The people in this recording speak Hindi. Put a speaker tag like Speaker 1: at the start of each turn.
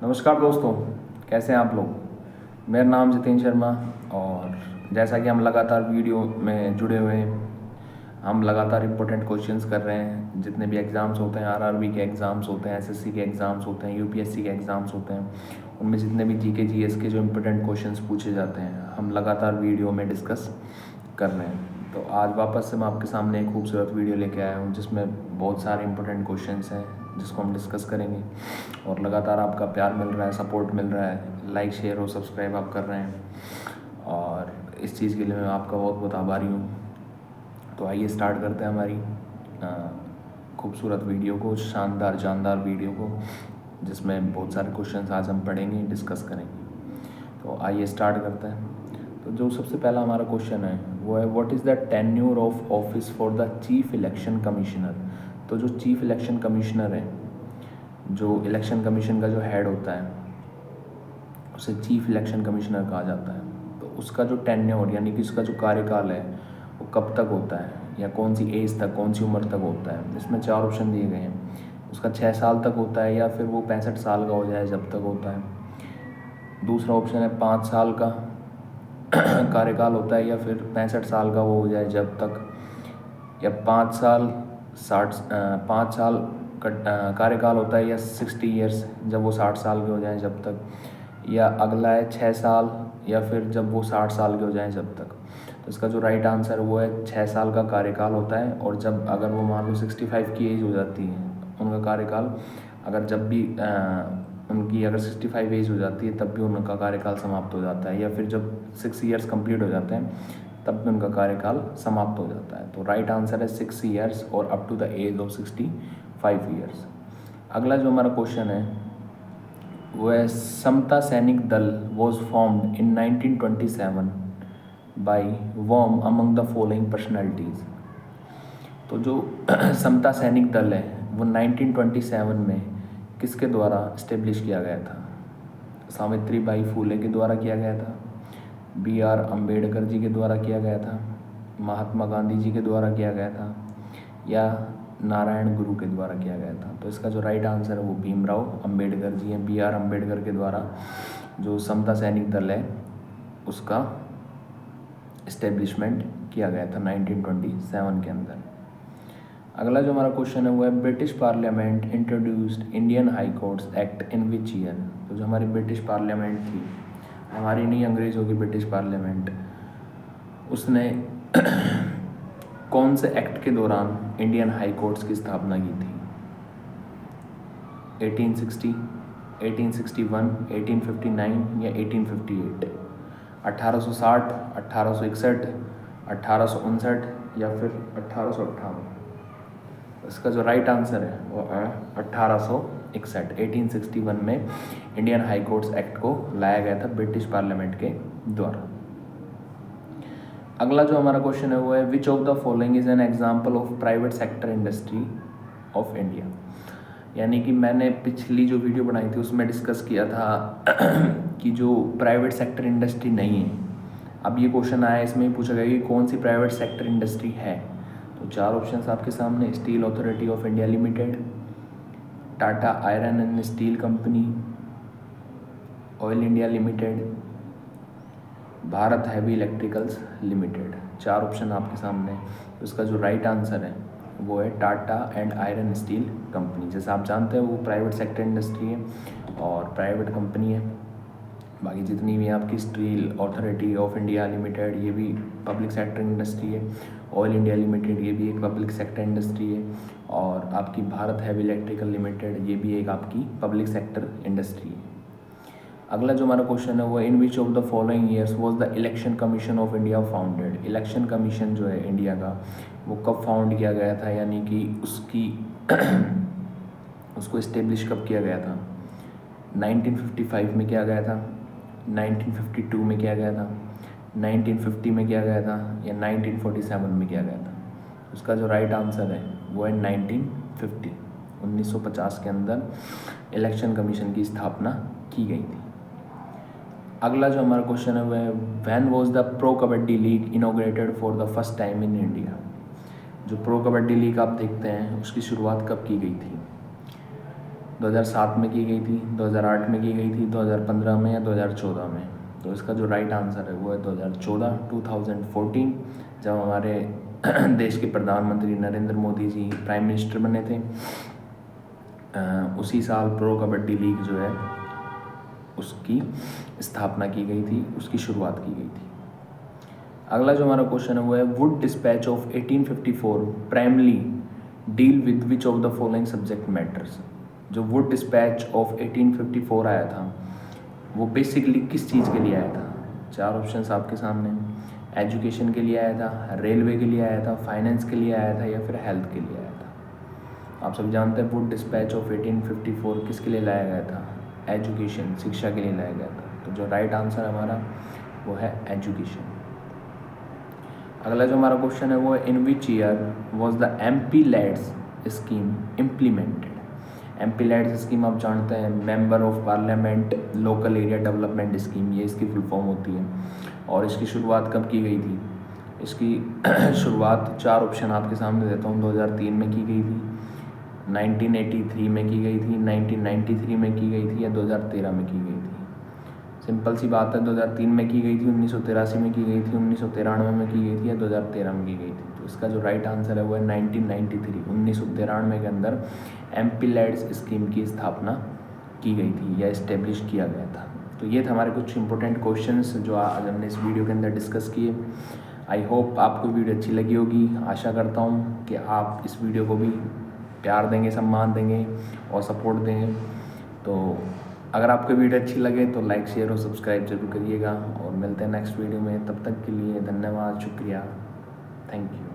Speaker 1: नमस्कार दोस्तों, कैसे हैं आप लोग। मेरा नाम जितेंद्र शर्मा और जैसा कि हम लगातार वीडियो में जुड़े हुए हैं, हम लगातार इम्पोर्टेंट क्वेश्चंस कर रहे हैं। जितने भी एग्ज़ाम्स होते हैं, आरआरबी के एग्ज़ाम्स होते हैं, एसएससी के एग्ज़ाम्स होते हैं, यूपीएससी के एग्ज़ाम्स होते हैं, उनमें जितने भी जीके जीएस के जो इम्पोर्टेंट क्वेश्चंस पूछे जाते हैं, हम लगातार वीडियो में डिस्कस कर रहे हैं। तो आज वापस से मैं आपके सामने एक खूबसूरत वीडियो लेके आया हूँ जिसमें बहुत सारे इंपॉर्टेंट क्वेश्चंस हैं जिसको हम डिस्कस करेंगे। और लगातार आपका प्यार मिल रहा है, सपोर्ट मिल रहा है, लाइक शेयर और सब्सक्राइब आप कर रहे हैं और इस चीज़ के लिए मैं आपका बहुत बहुत आभारी हूँ। तो आइए स्टार्ट करते हैं हमारी खूबसूरत वीडियो को, शानदार जानदार वीडियो को, जिसमें बहुत सारे क्वेश्चंस आज हम पढ़ेंगे, डिस्कस करेंगे। तो आइए स्टार्ट करते हैं। तो जो सबसे पहला हमारा क्वेश्चन है वो है, what is the tenure of office for the chief election commissioner. तो जो चीफ इलेक्शन कमिश्नर है, जो इलेक्शन कमीशन का जो हेड होता है, उसे चीफ इलेक्शन कमिश्नर कहा जाता है। तो उसका जो टेन्योर यानी कि उसका जो कार्यकाल है वो कब तक होता है या कौन सी एज तक, कौन सी उम्र तक होता है। इसमें 4 ऑप्शन दिए गए हैं। उसका 6 साल तक होता है या फिर वो 65 साल का हो जाए जब तक होता है। दूसरा ऑप्शन है 5 साल का कार्यकाल होता है या फिर 65 साल का वो हो जाए जब तक, या 5 साल का कार्यकाल होता है या 60 ईयर्स जब वो 60 साल के हो जाएं जब तक, या अगला है 6 साल या फिर जब वो 60 साल के हो जाएं जब तक। तो इसका जो राइट आंसर वो है 6 साल का कार्यकाल होता है। और जब अगर वो मान लो 65 की एज हो जाती है, उनका कार्यकाल अगर जब भी उनकी अगर 65 एज हो जाती है तब भी उनका कार्यकाल समाप्त हो जाता है, या फिर जब 6 ईयर्स कंप्लीट हो जाते हैं तब भी उनका कार्यकाल समाप्त हो जाता है। तो राइट आंसर है 6 ईयर्स और up to the age of 65 years. अगला जो हमारा क्वेश्चन है वो है, Samata Sainik Dal was formed in 1927 by whom among the following personalities. तो जो समता सैनिक दल है वो 1927 में किसके द्वारा इस्टेब्लिश किया गया था। सावित्री बाई फूले के द्वारा किया गया था, बी.आर. अम्बेडकर जी के द्वारा किया गया था, महात्मा गांधी जी के द्वारा किया गया था, या नारायण गुरु के द्वारा किया गया था। तो इसका जो राइट आंसर है वो भीमराव अम्बेडकर जी हैं। बी.आर. अम्बेडकर के द्वारा जो समता सैनिक दल है उसका इस्टेब्लिशमेंट किया गया था 1927 के अंदर। अगला जो हमारा क्वेश्चन है वो है, British parliament introduced Indian high courts act in which year. तो जो हमारी ब्रिटिश पार्लियामेंट थी, हमारी नहीं अंग्रेज़ों की ब्रिटिश पार्लियामेंट, उसने कौन से एक्ट के दौरान इंडियन हाई कोर्ट्स की स्थापना की थी। 1860, 1861, 1859 या 1858। 1860, 1861, 1859 या फिर 1858। इसका जो राइट आंसर है वो है 1861। 1861 में इंडियन हाई कोर्ट्स एक्ट को लाया गया था ब्रिटिश पार्लियामेंट के द्वारा। अगला जो हमारा क्वेश्चन है वो है, विच of the following is an example of private sector industry of India. यानी कि मैंने पिछली जो वीडियो बनाई थी उसमें डिस्कस किया था कि जो प्राइवेट सेक्टर इंडस्ट्री नहीं है, अब ये क्वेश्चन आया, इसमें पूछा गया कि कौन सी प्राइवेट सेक्टर इंडस्ट्री है। तो 4 ऑप्शंस आपके सामने, steel authority of India limited, Tata iron and steel company, oil India limited, Bharat heavy electricals limited. 4 option आपके सामने। तो इसका जो राइट आंसर है वो है Tata and iron steel company. जैसे आप जानते हैं वो प्राइवेट सेक्टर इंडस्ट्री है और प्राइवेट कंपनी है। बाकी जितनी भी आपकी steel authority of India limited, ये भी पब्लिक सेक्टर इंडस्ट्री है। ऑयल इंडिया लिमिटेड, ये भी एक पब्लिक सेक्टर इंडस्ट्री है। और आपकी भारत हैवी इलेक्ट्रिकल लिमिटेड, ये भी एक आपकी पब्लिक सेक्टर इंडस्ट्री है। अगला जो हमारा क्वेश्चन है वो, in which of the following years was the election commission of India founded. Election commission जो है इंडिया का वो कब फाउंड किया गया था, यानी कि उसकी उसको इस्टेब्लिश कब किया गया था। 1955 में किया गया था, 1952 में किया गया था, 1950 में किया गया था, या 1947 में किया गया था। उसका जो राइट आंसर है वो है 1950। 1950 के अंदर इलेक्शन कमीशन की स्थापना की गई थी। अगला जो हमारा क्वेश्चन है वो है, when was the pro kabaddi league inaugurated for the first time in India. जो प्रो कबड्डी लीग आप देखते हैं उसकी शुरुआत कब की गई थी। 2007 में की गई थी, 2008 में की गई थी, 2015 में या 2014 में? तो इसका जो राइट आंसर है वो है 2014, 2014, जब हमारे देश के प्रधानमंत्री नरेंद्र मोदी जी प्राइम मिनिस्टर बने थे। उसी साल प्रो कबड्डी लीग जो है उसकी स्थापना की गई थी, उसकी शुरुआत की गई थी। अगला जो हमारा क्वेश्चन है वो है Wood dispatch of 1854 primarily deal with which of the following subject matters. जो वुड डिस्पैच ऑफ 1854 आया था वो बेसिकली किस चीज़ के लिए आया था? 4 ऑप्शंस आपके सामने। एजुकेशन के लिए आया था, रेलवे के लिए आया था, फाइनेंस के लिए आया था या फिर हेल्थ के लिए आया था? आप सब जानते हैं वुड डिस्पैच ऑफ 1854 किसके लिए लाया गया था? एजुकेशन, शिक्षा के लिए लाया गया था। तो जो राइट आंसर हमारा वो है एजुकेशन। अगला जो हमारा क्वेश्चन है वो है in which year was the MP-LADS scheme implemented. MP-LADS scheme आप जानते हैं, member of parliament local area development scheme, ये इसकी फुल फॉर्म होती है। और इसकी शुरुआत कब की गई थी? इसकी शुरुआत 4 ऑप्शन आपके सामने देता हूँ। 2003 में की गई थी, 1983 में की गई थी, 1993 में की गई थी या 2013 में की गई थी? सिंपल सी बात है, 2003 में की गई थी, 1983 में की गई थी, 1993 में की गई थी या 2013 में की गई थी? तो इसका जो राइट आंसर है वो है 1993, 1993 के अंदर MP-LADS स्कीम की स्थापना की गई थी या इस्टेब्लिश किया गया था। तो ये थे हमारे कुछ इंपॉर्टेंट क्वेश्चंस जो आज हमने इस वीडियो के अंदर डिस्कस किए। आई होप आपको वीडियो अच्छी लगी होगी। आशा करता हूँ कि आप इस वीडियो को भी प्यार देंगे, सम्मान देंगे और सपोर्ट देंगे। तो अगर आपको वीडियो अच्छी लगे तो लाइक, शेयर और सब्सक्राइब जरूर करिएगा और मिलते हैं नेक्स्ट वीडियो में। तब तक के लिए धन्यवाद, शुक्रिया, थैंक यू।